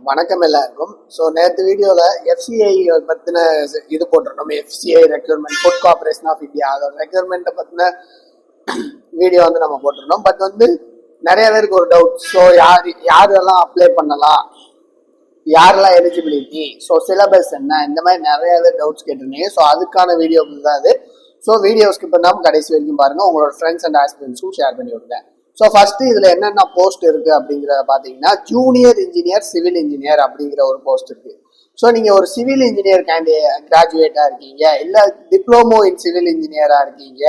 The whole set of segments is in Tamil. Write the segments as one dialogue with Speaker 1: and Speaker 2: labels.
Speaker 1: வணக்கம் எல்லாருக்கும். ஸோ நேற்று வீடியோவில் எஃப்சிஐ பற்றின இது போட்டிருந்தோம். FCI requirement, food corporation of India, அதோட ரெக்யூர்மெண்ட்டை பற்றின வீடியோ வந்து நம்ம போட்டிருந்தோம். பட் வந்து நிறைய பேருக்கு ஒரு டவுட். ஸோ யாரெல்லாம் அப்ளை பண்ணலாம், யாரெல்லாம் எலிஜிபிலிட்டி, ஸோ சிலபஸ் என்ன, இந்த மாதிரி நிறைய பேர் டவுட்ஸ் கேட்டிருந்தீங்க. ஸோ அதுக்கான வீடியோ தான் அது. ஸோ வீடியோ ஸ்கிப் பண்ணாமல் கடைசி வரைக்கும் பாருங்கள். உங்களோட ஃப்ரெண்ட்ஸ் அண்ட் ஆஸ்பிரண்ட்ஸும் ஷேர் பண்ணி விடுங்க. ஸோ ஃபர்ஸ்ட் இதில் என்னென்ன போஸ்ட் இருக்குது அப்படிங்கிறத பார்த்தீங்கன்னா, ஜூனியர் இன்ஜினியர் சிவில் இன்ஜினியர் அப்படிங்கிற ஒரு போஸ்ட் இருக்குது. ஸோ நீங்கள் ஒரு சிவில் இன்ஜினியர் கிராஜுவேட்டாக இருக்கீங்க, இல்லை டிப்ளமோ இன் சிவில் இன்ஜினியராக இருக்கீங்க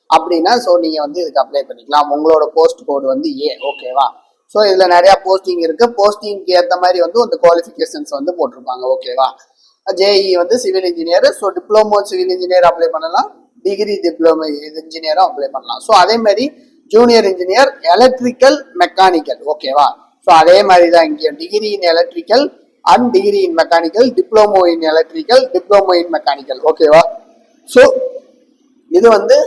Speaker 1: அப்படின்னா ஸோ நீங்கள் வந்து இதுக்கு அப்ளை பண்ணிக்கலாம். உங்களோட போஸ்ட் கோடு வந்து ஓகேவா. ஸோ இதில் நிறையா போஸ்டிங் இருக்குது. போஸ்டிங்க்கு ஏற்ற மாதிரி வந்து அந்த குவாலிஃபிகேஷன்ஸ் வந்து போட்டிருப்பாங்க. ஓகேவா. ஜேஇ வந்து civil engineer, so diploma civil engineer apply பண்ணலாம், டிகிரி டிப்ளமோ இன்ஜினியரும் அப்ளை பண்ணலாம். ஸோ அதே மாதிரி ஜூனியர் இன்ஜினியர் எலக்ட்ரிக்கல் மெக்கானிக்கல். ஓகேவா. ஸோ அதே மாதிரி தான் இங்கே degree in electrical and degree in mechanical, diploma in electrical, diploma in mechanical. ஓகேவா. ஸோ இது வந்து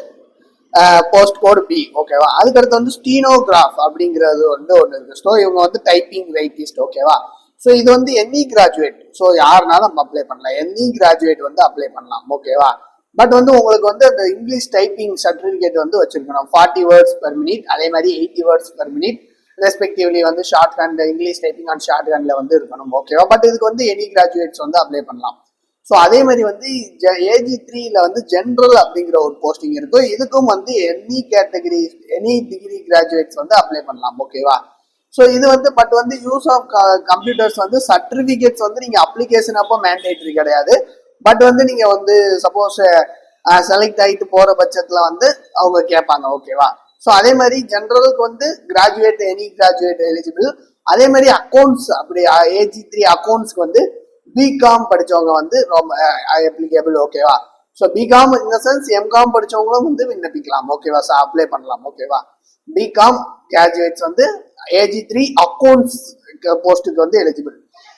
Speaker 1: போஸ்ட் கோட் பி. ஓகேவா. அதுக்கடுத்து வந்து ஸ்டீனோகிராஃப் அப்படிங்கிறது வந்து ஒன்று இருக்கு. ஸோ இவங்க வந்து டைப்பிங் ரைட்டிஸ்ட். ஓகேவா. ஸோ இது வந்து எனி கிராஜுவேட், ஸோ யாருனாலும் நம்ம அப்ளை பண்ணலாம். எனி கிராஜுவேட் வந்து அப்ளை பண்ணலாம். ஓகேவா. பட் வந்து உங்களுக்கு வந்து அந்த இங்கிலீஷ் டைப்பிங் சர்டிஃபிகேட் வந்து வச்சிருக்கணும். 40 வேர்ட்ஸ் பெர் மினிட், அதே மாதிரி 80 வேர்ட்ஸ் பெர் மினிட் ரெஸ்பெக்டிவ்லி வந்து short hand, English typing and short ஹேண்ட்ல வந்து இருக்கணும். ஓகேவா. பட் இதுக்கு வந்து எனி கிராஜுவேட்ஸ் வந்து அப்ளை பண்ணலாம். ஸோ அதே மாதிரி வந்து AG3ல வந்து ஜென்ரல் அப்படிங்கிற ஒரு போஸ்டிங் இருக்கும். இதுக்கும் வந்து any category, any degree graduates வந்து அப்ளை பண்ணலாம். ஓகேவா. ஸோ இது வந்து பட் வந்து யூஸ் ஆஃப் கம்ப்யூட்டர்ஸ் வந்து சர்டிஃபிகேட்ஸ் வந்து நீங்கள் அப்ளிகேஷன் அப்போ மேண்டேட்ரி கிடையாது. பட் வந்து நீங்க வந்து சப்போஸ் செலக்ட் ஆகிட்டு போற பட்சத்துல வந்து அவங்க கேட்பாங்க. ஓகேவா. ஸோ அதே மாதிரி ஜென்ரலுக்கு வந்து கிராஜுவேட், எனி கிராஜுவேட் எலிஜிபிள். அதே மாதிரி அக்கௌண்ட்ஸ், அப்படி AG3 அக்கௌண்ட்ஸ்க்கு வந்து பிகாம் படிச்சவங்க வந்து ரொம்ப அப்ளிகேபிள். ஓகேவா. So BCom in the sense MCom படிச்சவங்களும் வந்து விண்ணப்பிக்கலாம். ஓகேவா. ஸோ அப்ளை பண்ணலாம். ஓகேவா. பிகாம் கிராஜுவேட்ஸ் வந்து AG3 அக்கௌண்ட்ஸ் போஸ்ட்டுக்கு வந்து எலிஜிபிள்.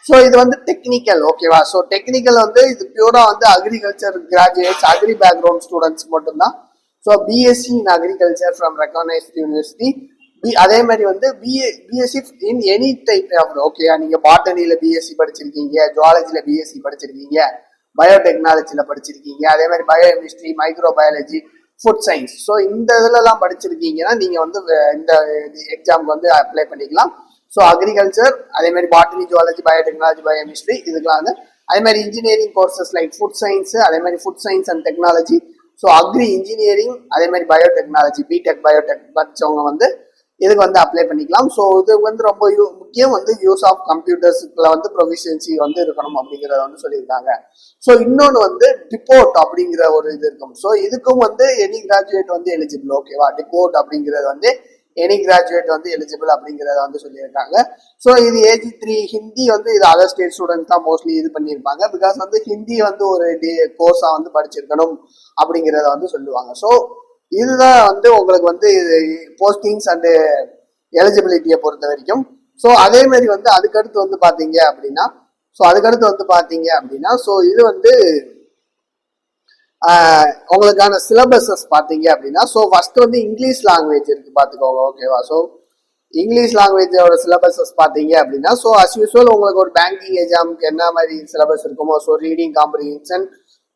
Speaker 1: ஸோ இது வந்து டெக்னிக்கல். ஓகேவா. ஸோ டெக்னிக்கல் வந்து இது பியூரா வந்து agriculture graduates, agri background students மட்டும்தான். So BSc in agriculture from recognised university. அதே மாதிரி வந்து BSc in any type of. ஓகேவா. நீங்க பாட்டனியில பிஎஸ்சி படிச்சிருக்கீங்க, ஜுவாலஜில பிஎஸ்சி படிச்சிருக்கீங்க, பயோடெக்னாலஜில படிச்சிருக்கீங்க, அதே மாதிரி biochemistry, micro biology, food science. So இந்த இதுலலாம் படிச்சிருக்கீங்கன்னா நீங்க வந்து இந்த எக்ஸாமுக்கு வந்து அப்ளை பண்ணிக்கலாம். ஸோ அக்ரிகல்ச்சர், அதே மாதிரி பாட்டனி, ஜுவாலஜி, பயோடெக்னாலஜி, பயோகெமிஸ்ட்ரி, இதுக்கெல்லாம் வந்து அதே மாதிரி engineering courses like food science, அதே மாதிரி food science and technology, so agri engineering, அதே மாதிரி பயோடெக்னாலஜி, பிடெக் பயோடெக் படிச்சவங்க வந்து இதுக்கு வந்து அப்ளை பண்ணிக்கலாம். ஸோ இது வந்து ரொம்ப முக்கியம் வந்து யூஸ் ஆஃப் கம்ப்யூட்டர்ஸ்ல வந்து ப்ரொஃபிஷியன்சி வந்து இருக்கணும் அப்படிங்கிறத வந்து சொல்லியிருக்காங்க. ஸோ இன்னொன்று வந்து டிபோர்ட் அப்படிங்கிற ஒரு இது இருக்கும். ஸோ இதுக்கும் வந்து எனி கிராஜுவேட் வந்து எலிஜிபிள். ஓகேவா. டிபோர்ட் அப்படிங்கிறது வந்து எனி கிராஜுவேட் வந்து எலிஜிபிள் அப்படிங்கிறத வந்து சொல்லியிருக்காங்க. ஸோ இது AG3 ஹிந்தி வந்து இது அதர் ஸ்டேட் ஸ்டூடெண்ட்ஸ் தான் மோஸ்ட்லி இது பண்ணியிருப்பாங்க. பிகாஸ் வந்து ஹிந்தி வந்து ஒரு கோர்ஸா வந்து படிச்சிருக்கணும் அப்படிங்கிறத வந்து சொல்லுவாங்க. ஸோ இதுதான் வந்து உங்களுக்கு வந்து போஸ்டிங்ஸ் அண்ட் எலிஜிபிலிட்டியை பொறுத்த வரைக்கும். ஸோ அதே மாதிரி வந்து அதுக்கடுத்து வந்து பாத்தீங்க அப்படின்னா ஸோ இது வந்து உங்களுக்கான சிலபஸஸ் பார்த்தீங்க அப்படின்னா, ஸோ ஃபர்ஸ்ட் வந்து இங்கிலீஷ் லாங்குவேஜ் இருக்கு பார்த்துக்கோங்க. ஓகேவா. ஸோ இங்கிலீஷ் லாங்குவேஜோட சிலபஸஸ் பார்த்தீங்க அப்படின்னா, ஸோ அஸ் யூஸ்வல் உங்களுக்கு ஒரு பேங்கிங் எக்ஸாமுக்கு என்ன மாதிரி சிலபஸ் இருக்குமோ, so reading comprehension,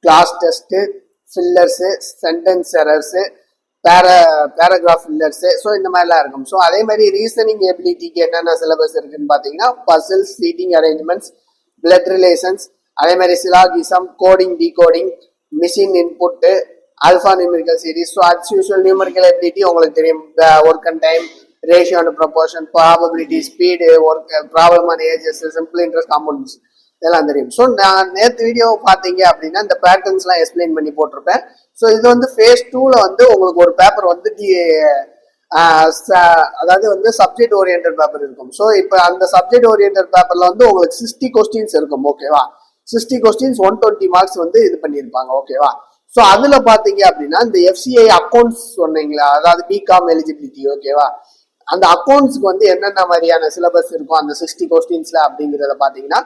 Speaker 1: cloze test, fillers, sentence errors, paragraph fillers, so இந்த மாதிரிலாம் இருக்கும். ஸோ அதே மாதிரி ரீசனிங் எபிலிட்டிக்கு என்னென்ன சிலபஸ் இருக்குன்னு பார்த்தீங்கன்னா, puzzles, seating arrangements, blood relations, அதே மாதிரி syllogism, coding, decoding, machine input, alpha numerical series. So as usual numerical ability உங்களுக்கு தெரியும். Work and time, ratio and proportion, probability, speed, work, problem and ages, simple interest compounds இதெல்லாம் தெரியும். ஸோ நான் நேற்று வீடியோ பார்த்தீங்க அப்படின்னா இந்த பேட்டர்ன்ஸ்லாம் எக்ஸ்பிளைன் பண்ணி போட்டிருப்பேன். ஸோ இது வந்து ஃபேஸ் 2ல வந்து உங்களுக்கு ஒரு பேப்பர் வந்து அதாவது வந்து சப்ஜெக்ட் ஓரியன்ட் பேப்பர் இருக்கும். ஸோ இப்போ அந்த சப்ஜெக்ட் ஓரியன்ட் பேப்பர்ல வந்து உங்களுக்கு 60 கொஸ்டின்ஸ் இருக்கும். ஓகேவா. 60 கொஸ்டின்ஸ் 120 மார்க்ஸ் வந்து இது பண்ணியிருப்பாங்க. ஓகேவா. ஸோ அதுல பாத்தீங்க அப்படின்னா இந்த FCI அக்கௌண்ட்ஸ் சொன்னீங்களா, அதாவது பிகாம் எலிஜிபிலிட்டி. ஓகேவா. அந்த அக்கௌண்ட்ஸ்க்கு வந்து என்னென்ன மாதிரியான சிலபஸ் இருக்கும் அந்த 60 கொஸ்டின்ஸ்ல அப்படிங்கிறத பாத்தீங்கன்னா,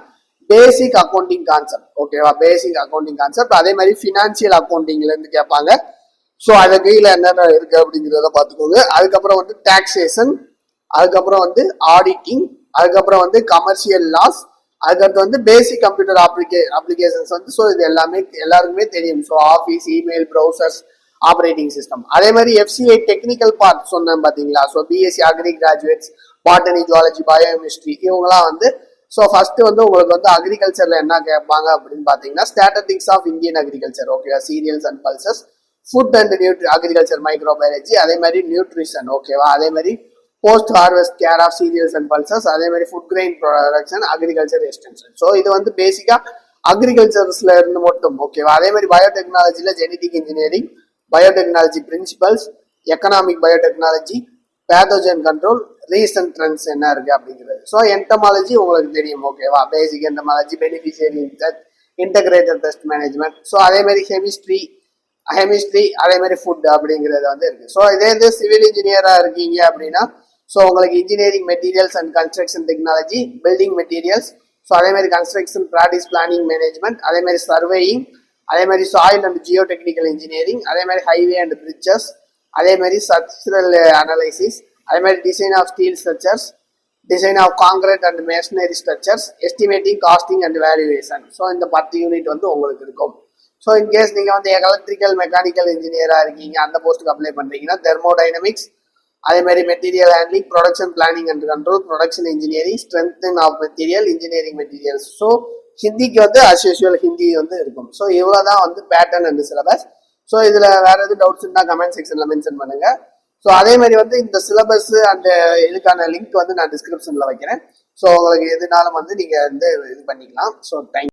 Speaker 1: பேசிக் அக்கௌண்டிங் கான்செப்ட். ஓகேவா. பேசிக் அக்கௌண்டிங் கான்செப்ட், அதே மாதிரி ஃபினான்சியல் அக்கௌண்டிங்ல இருந்து கேட்பாங்க. ஸோ அது கீழே என்னென்ன இருக்கு அப்படிங்கிறத பார்த்துக்கோங்க. அதுக்கப்புறம் வந்து டாக்ஸேஷன், அதுக்கப்புறம் வந்து ஆடிட்டிங், அதுக்கப்புறம் வந்து கமர்ஷியல் லாஸ், அதுக்கடுத்து வந்து பேசிக் கம்ப்யூட்டர் அப்ளிகேஷன்ஸ் வந்து ஸோ இது எல்லாமே எல்லாருக்குமே தெரியும். So office, email, browsers, operating system. அதே மாதிரி எஃப்சிஐ டெக்னிக்கல் பார்ட் சொன்னேன் பார்த்தீங்களா. So BSc agri graduates, botany, zoology, biochemistry இவங்கலாம் வந்து ஸோ ஃபர்ஸ்ட் வந்து உங்களுக்கு வந்து அக்ரிகல்ச்சர்ல என்ன கேட்பாங்க அப்படின்னு பார்த்தீங்கன்னா ஸ்டாட்டிஸ்டிக்ஸ் ஆஃப் இந்தியன் அக்ரிகல்ச்சர், ஓகேவா, cereals and pulses, food and agriculture, microbiology, அதே மாதிரி நியூட்ரிஷன், ஓகேவா, அதே மாதிரி post harvest care of cereals and pulses, அதே மாதிரி food grain production, agriculture extension. So இது வந்து பேசிக்கா அக்ரிகல்ச்சர்ஸ்ல இருந்து மட்டும், ஓகேவா. அதே மாதிரி பயோடெக்னாலஜில genetic engineering, biotechnology principles, economic biotechnology, pathogen control, recent trends என்ன இருக்கு அப்படிங்கிறது. ஸோ என்டமாலஜி உங்களுக்கு தெரியும், ஓகேவா, basic entomology, beneficiary insect, integrated best management. So அதே மாதிரி கெமிஸ்ட்ரி அதே மாதிரி ஃபுட் அப்படிங்கிறது வந்து இருக்கு. ஸோ இதே இது சிவில் இன்ஜினியரா இருக்கீங்க அப்படின்னா ஸோ உங்களுக்கு engineering materials and construction technology, building materials, so அதே மாதிரி கன்ஸ்ட்ரக்ஷன் ப்ராக்டிஸ் பிளானிங் மேனேஜ்மெண்ட், அதே மாதிரி சர்வேயிங், அதே மாதிரி soil and Jio technical engineering, அதே மாதிரி ஹைவே அண்ட் பிரிட்ஜஸ், அதே மாதிரி ஸ்ட்ரக்சரல் அனாலிசிஸ், அதே மாதிரி design of steel structures, design of concrete and masonry structures, estimating, costing and valuation. So இந்த 10 யூனிட் வந்து உங்களுக்கு இருக்கும். ஸோ இன்கேஸ் நீங்கள் வந்து எலக்ட்ரிக்கல் மெக்கானிக்கல் இன்ஜினியராக இருக்கீங்க, அந்த போஸ்ட்டுக்கு அப்ளை பண்ணுறீங்கன்னா தெர்மோடைனமிக்ஸ், அதே மாதிரி material handling, production planning and control, production engineering, strengthen of material, engineering materials. So ஹிந்திக்கு வந்து அஸ் யூஷுவல் ஹிந்தி வந்து இருக்கும். ஸோ இவ்வளோ தான் வந்து பேட்டர்ன் அண்ட் சிலபஸ். ஸோ இதில் வேற எதுவும் டவுட்ஸ் இருந்தால் கமெண்ட் செக்ஷனில் மென்ஷன் பண்ணுங்க. ஸோ அதே மாதிரி வந்து இந்த சிலபஸ் அந்த இதுக்கான லிங்க் வந்து நான் டிஸ்கிரிப்ஷனில் வைக்கிறேன். ஸோ உங்களுக்கு எதுனாலும் வந்து நீங்கள் வந்து இது பண்ணிக்கலாம். So thank you.